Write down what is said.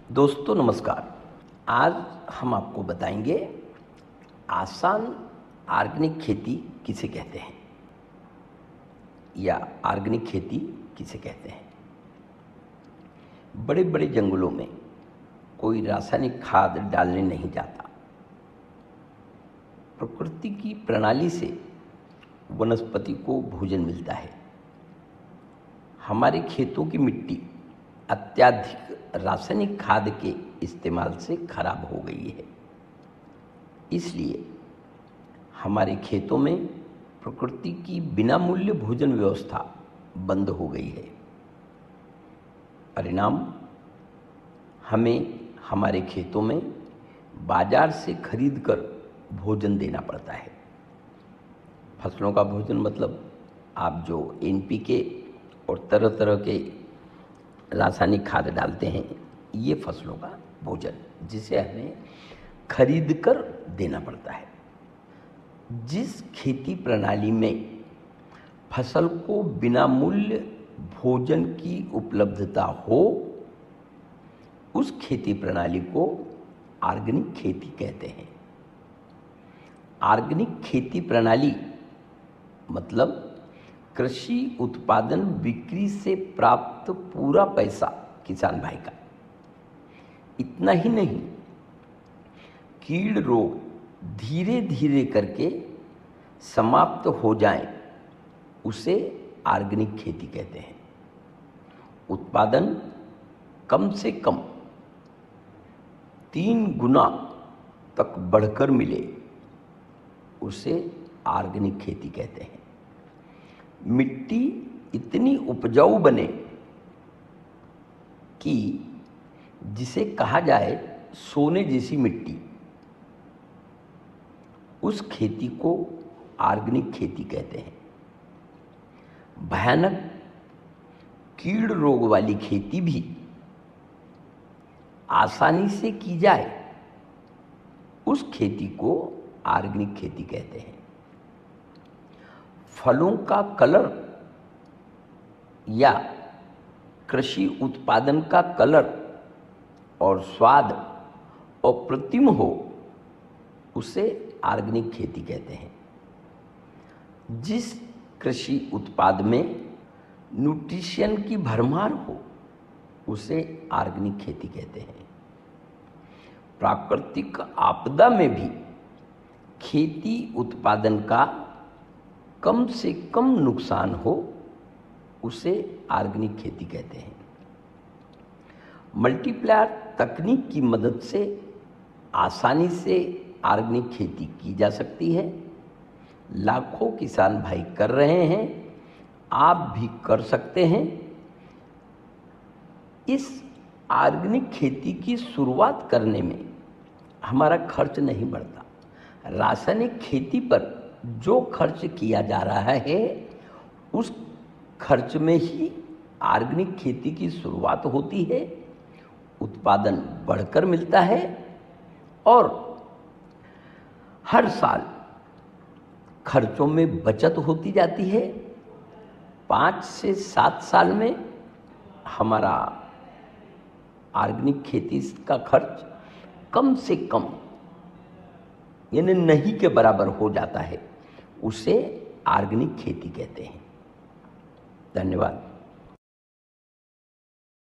दोस्तों नमस्कार। आज हम आपको बताएंगे आसान ऑर्गेनिक खेती किसे कहते हैं या ऑर्गेनिक खेती किसे कहते हैं। बड़े बड़े जंगलों में कोई रासायनिक खाद डालने नहीं जाता। प्रकृति की प्रणाली से वनस्पति को भोजन मिलता है। हमारे खेतों की मिट्टी अत्यधिक रासायनिक खाद के इस्तेमाल से खराब हो गई है, इसलिए हमारे खेतों में प्रकृति की बिना मूल्य भोजन व्यवस्था बंद हो गई है। परिणाम, हमें हमारे खेतों में बाजार से खरीदकर भोजन देना पड़ता है। फसलों का भोजन मतलब आप जो एनपीके और तरह तरह के रासायनिक खाद डालते हैं, ये फसलों का भोजन जिसे हमें खरीद कर देना पड़ता है। जिस खेती प्रणाली में फसल को बिना मूल्य भोजन की उपलब्धता हो, उस खेती प्रणाली को ऑर्गेनिक खेती कहते हैं। ऑर्गेनिक खेती प्रणाली मतलब कृषि उत्पादन बिक्री से प्राप्त पूरा पैसा किसान भाई का। इतना ही नहीं, कीड़ रोग धीरे धीरे करके समाप्त हो जाए, उसे ऑर्गेनिक खेती कहते हैं। उत्पादन कम से कम 3 गुना तक बढ़कर मिले, उसे ऑर्गेनिक खेती कहते हैं। मिट्टी इतनी उपजाऊ बने कि जिसे कहा जाए सोने जैसी मिट्टी, उस खेती को ऑर्गेनिक खेती कहते हैं। भयानक कीड़ रोग वाली खेती भी आसानी से की जाए, उस खेती को ऑर्गेनिक खेती कहते हैं। फलों का कलर या कृषि उत्पादन का कलर और स्वाद अप्रतिम हो, उसे ऑर्गेनिक खेती कहते हैं। जिस कृषि उत्पाद में न्यूट्रिशन की भरमार हो, उसे ऑर्गेनिक खेती कहते हैं। प्राकृतिक आपदा में भी खेती उत्पादन का कम से कम नुकसान हो, उसे ऑर्गेनिक खेती कहते हैं। मल्टीप्लायर तकनीक की मदद से आसानी से ऑर्गेनिक खेती की जा सकती है। लाखों किसान भाई कर रहे हैं, आप भी कर सकते हैं। इस ऑर्गेनिक खेती की शुरुआत करने में हमारा खर्च नहीं बढ़ता। रासायनिक खेती पर जो खर्च किया जा रहा है, उस खर्च में ही ऑर्गेनिक खेती की शुरुआत होती है। उत्पादन बढ़कर मिलता है और हर साल खर्चों में बचत होती जाती है। 5 से 7 साल में हमारा ऑर्गेनिक खेती का खर्च कम से कम यानी नहीं के बराबर हो जाता है, उसे ऑर्गेनिक खेती कहते हैं। धन्यवाद।